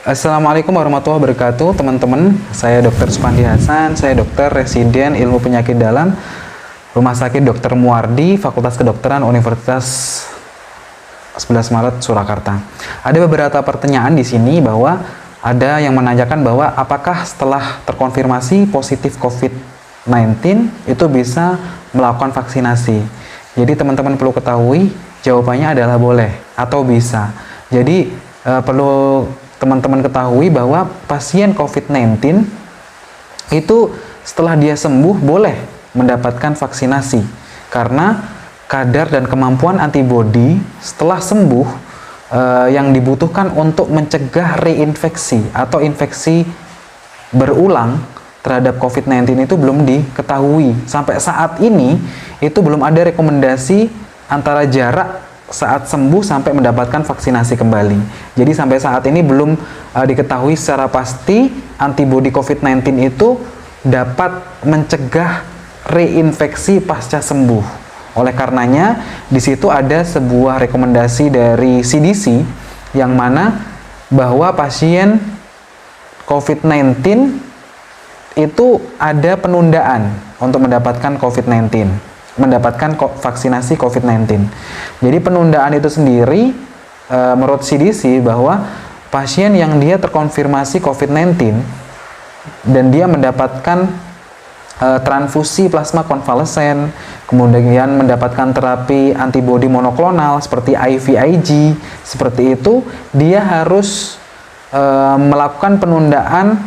Assalamualaikum warahmatullahi wabarakatuh, teman-teman. Saya Dr. Supandi Hasan, saya dokter residen ilmu penyakit dalam Rumah Sakit Dr. Muardi, Fakultas Kedokteran Universitas 11 Maret Surakarta. Ada beberapa pertanyaan di sini bahwa ada yang menanyakan bahwa apakah setelah terkonfirmasi positif COVID-19 itu bisa melakukan vaksinasi. Jadi teman-teman perlu ketahui jawabannya adalah boleh atau bisa. Jadi perlu teman-teman ketahui bahwa pasien COVID-19 itu setelah dia sembuh boleh mendapatkan vaksinasi karena kadar dan kemampuan antibodi setelah sembuh yang dibutuhkan untuk mencegah reinfeksi atau infeksi berulang terhadap COVID-19 itu belum diketahui. Sampai saat ini itu belum ada rekomendasi antara jarak saat sembuh sampai mendapatkan vaksinasi kembali. Jadi sampai saat ini belum diketahui secara pasti antibodi COVID-19 itu dapat mencegah reinfeksi pasca sembuh. Oleh karenanya, di situ ada sebuah rekomendasi dari CDC yang mana bahwa pasien COVID-19 itu ada penundaan untuk mendapatkan mendapatkan vaksinasi COVID-19. Jadi penundaan itu sendiri menurut CDC bahwa pasien yang dia terkonfirmasi COVID-19 dan dia mendapatkan transfusi plasma konvalesen, kemudian mendapatkan terapi antibodi monoklonal seperti IVIG, seperti itu, dia harus melakukan penundaan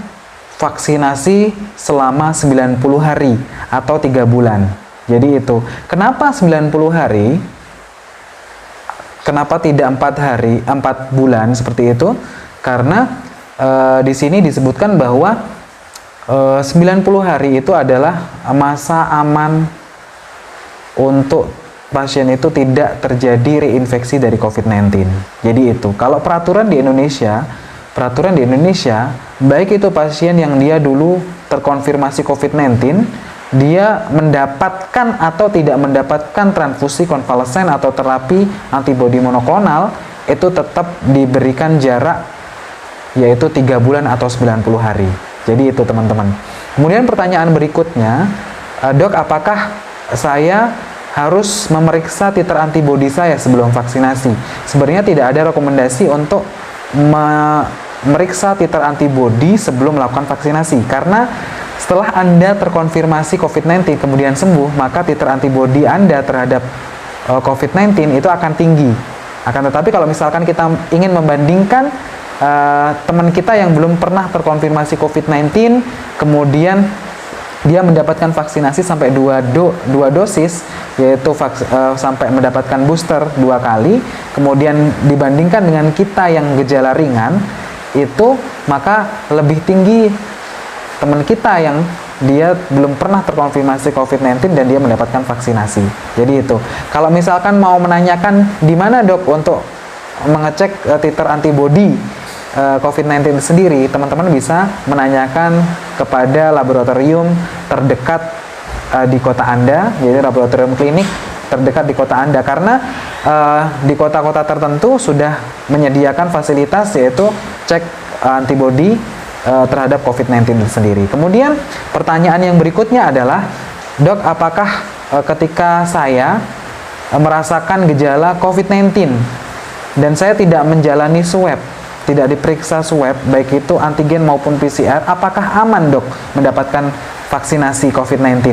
vaksinasi selama 90 hari atau 3 bulan. Jadi itu, kenapa 90 hari? Kenapa tidak 4 hari, 4 bulan seperti itu? Karena di sini disebutkan bahwa 90 hari itu adalah masa aman untuk pasien itu tidak terjadi reinfeksi dari COVID-19. Jadi itu, kalau peraturan di Indonesia, baik itu pasien yang dia dulu terkonfirmasi COVID-19, dia mendapatkan atau tidak mendapatkan transfusi konvalesen atau terapi antibodi monoklonal, itu tetap diberikan jarak yaitu 3 bulan atau 90 hari. Jadi itu teman-teman. Kemudian pertanyaan berikutnya, dok, apakah saya harus memeriksa titer antibodi saya sebelum vaksinasi? Sebenarnya tidak ada rekomendasi untuk memeriksa titer antibodi sebelum melakukan vaksinasi, karena setelah Anda terkonfirmasi COVID-19 kemudian sembuh, maka titer antibodi Anda terhadap COVID-19 itu akan tinggi. Akan tetapi kalau misalkan kita ingin membandingkan teman kita yang belum pernah terkonfirmasi COVID-19, kemudian dia mendapatkan vaksinasi sampai 2 dosis, yaitu sampai mendapatkan booster 2 kali, kemudian dibandingkan dengan kita yang gejala ringan, itu maka lebih tinggi teman kita yang dia belum pernah terkonfirmasi COVID-19 dan dia mendapatkan vaksinasi. Jadi itu. Kalau misalkan mau menanyakan di mana dok untuk mengecek titer antibodi COVID-19 sendiri, teman-teman bisa menanyakan kepada laboratorium terdekat di kota Anda, jadi laboratorium klinik terdekat di kota Anda, karena di kota-kota tertentu sudah menyediakan fasilitas yaitu cek antibodi terhadap COVID-19 sendiri. Kemudian pertanyaan yang berikutnya adalah, dok, apakah ketika saya merasakan gejala COVID-19 dan saya tidak menjalani swab, tidak diperiksa swab, baik itu antigen maupun PCR, apakah aman dok mendapatkan vaksinasi COVID-19?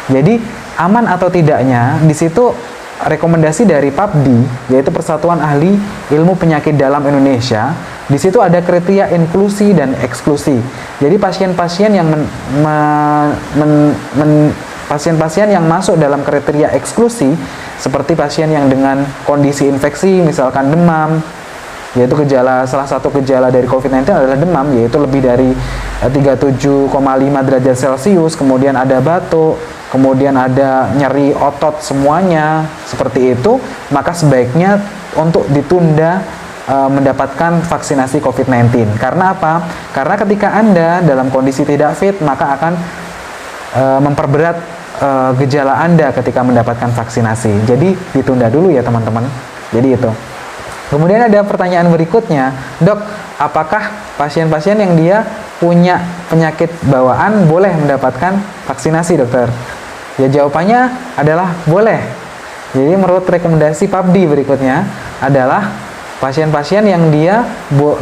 Jadi aman atau tidaknya, di situ rekomendasi dari PAPDI, yaitu Persatuan Ahli Ilmu Penyakit Dalam Indonesia, di situ ada kriteria inklusi dan eksklusi. Jadi pasien-pasien yang pasien-pasien yang masuk dalam kriteria eksklusi, seperti pasien yang dengan kondisi infeksi, misalkan demam, yaitu salah satu gejala dari COVID-19 adalah demam, yaitu lebih dari 37,5 derajat Celcius, kemudian ada batuk, kemudian ada nyeri otot semuanya, seperti itu, maka sebaiknya untuk ditunda mendapatkan vaksinasi COVID-19. Karena apa? Karena ketika Anda dalam kondisi tidak fit, maka akan memperberat gejala Anda ketika mendapatkan vaksinasi. Jadi ditunda dulu ya teman-teman. Jadi itu. Kemudian ada pertanyaan berikutnya, dok, apakah pasien-pasien yang dia punya penyakit bawaan boleh mendapatkan vaksinasi, dokter? Ya, jawabannya adalah boleh. Jadi menurut rekomendasi PABDI berikutnya adalah pasien-pasien yang dia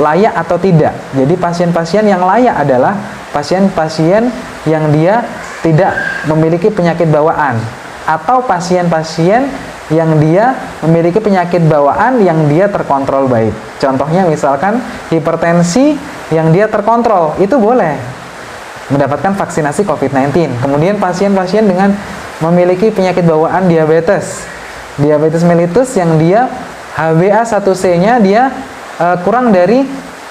layak atau tidak. Jadi pasien-pasien yang layak adalah pasien-pasien yang dia tidak memiliki penyakit bawaan, atau pasien-pasien yang dia memiliki penyakit bawaan yang dia terkontrol baik. Contohnya misalkan hipertensi yang dia terkontrol, itu boleh mendapatkan vaksinasi COVID-19. Kemudian pasien-pasien dengan memiliki penyakit bawaan diabetes mellitus yang dia HbA1c-nya dia kurang dari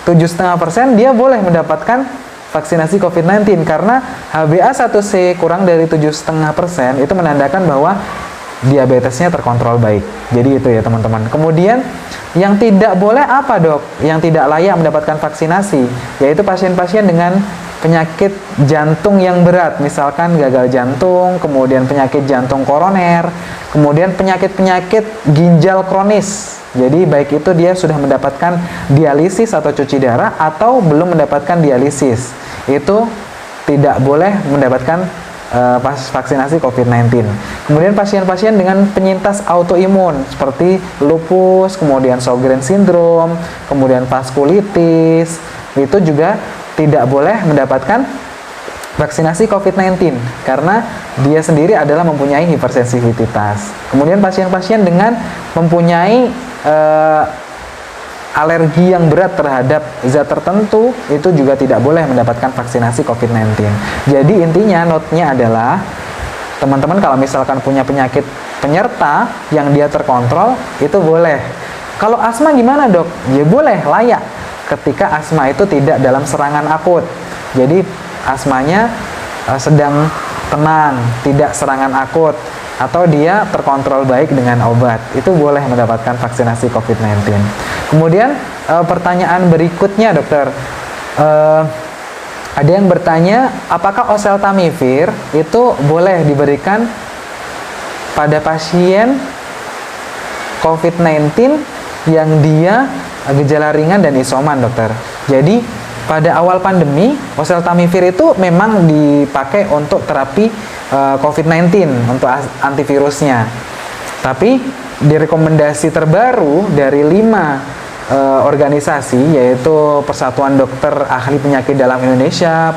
7,5%, dia boleh mendapatkan vaksinasi COVID-19 karena HbA1c kurang dari 7,5% itu menandakan bahwa diabetesnya terkontrol baik. Jadi itu ya teman-teman. Kemudian yang tidak boleh apa, dok? Yang tidak layak mendapatkan vaksinasi yaitu pasien-pasien dengan penyakit jantung yang berat, misalkan gagal jantung, kemudian penyakit jantung koroner, kemudian penyakit-penyakit ginjal kronis. Jadi baik itu dia sudah mendapatkan dialisis atau cuci darah atau belum mendapatkan dialisis, itu tidak boleh mendapatkan vaksinasi COVID-19. Kemudian pasien-pasien dengan penyintas autoimun seperti lupus, kemudian Sjogren syndrome, kemudian vaskulitis, itu juga tidak boleh mendapatkan vaksinasi COVID-19 karena dia sendiri adalah mempunyai hipersensitivitas. Kemudian pasien-pasien dengan mempunyai alergi yang berat terhadap zat tertentu itu juga tidak boleh mendapatkan vaksinasi COVID-19. Jadi intinya note-nya adalah teman-teman kalau misalkan punya penyakit penyerta yang dia terkontrol itu boleh. Kalau asma gimana, dok? Ya boleh, layak ketika asma itu tidak dalam serangan akut. Jadi asmanya sedang tenang, tidak serangan akut, atau dia terkontrol baik dengan obat, itu boleh mendapatkan vaksinasi COVID-19. Kemudian pertanyaan berikutnya, dokter, ada yang bertanya apakah oseltamivir itu boleh diberikan pada pasien COVID-19 yang dia gejala ringan dan isoman, dokter. Jadi pada awal pandemi oseltamivir itu memang dipakai untuk terapi COVID-19 untuk antivirusnya. Tapi di rekomendasi terbaru dari 5 organisasi, yaitu Persatuan Dokter Ahli Penyakit Dalam Indonesia,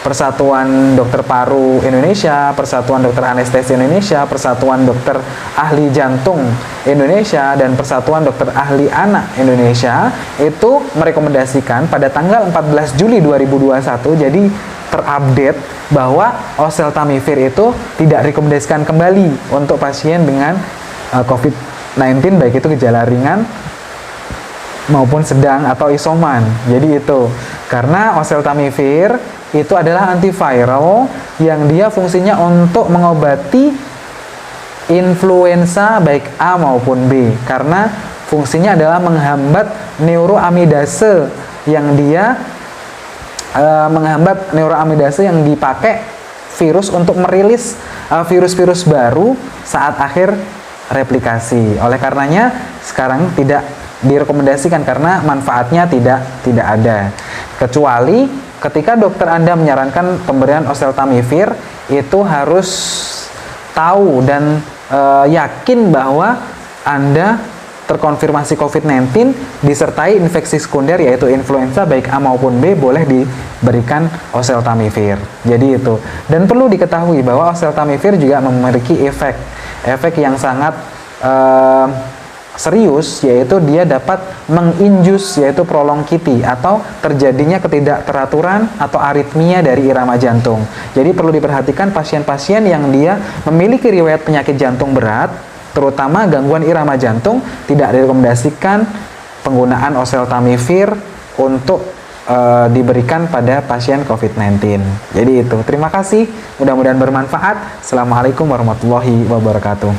Persatuan Dokter Paru Indonesia, Persatuan Dokter Anestesi Indonesia, Persatuan Dokter Ahli Jantung Indonesia, dan Persatuan Dokter Ahli Anak Indonesia, itu merekomendasikan pada tanggal 14 Juli 2021, jadi terupdate bahwa oseltamivir itu tidak rekomendasikan kembali untuk pasien dengan COVID-19, baik itu gejala ringan maupun sedang atau isoman. Jadi itu karena oseltamivir itu adalah antiviral yang dia fungsinya untuk mengobati influenza baik A maupun B, karena fungsinya adalah menghambat neuroamidase yang dia yang dipakai virus untuk merilis virus-virus baru saat akhir replikasi. Oleh karenanya sekarang tidak direkomendasikan karena manfaatnya tidak ada. Kecuali ketika dokter Anda menyarankan pemberian oseltamivir, itu harus tahu dan yakin bahwa Anda terkonfirmasi COVID-19 disertai infeksi sekunder yaitu influenza baik A maupun B, boleh diberikan oseltamivir. Jadi itu. Dan perlu diketahui bahwa oseltamivir juga memiliki efek yang sangat serius, yaitu dia dapat menginjus yaitu prolongiti atau terjadinya ketidakteraturan atau aritmia dari irama jantung. Jadi perlu diperhatikan pasien-pasien yang dia memiliki riwayat penyakit jantung berat, terutama gangguan irama jantung, tidak direkomendasikan penggunaan oseltamivir untuk diberikan pada pasien COVID-19. Jadi itu. Terima kasih, mudah-mudahan bermanfaat. Assalamualaikum warahmatullahi wabarakatuh.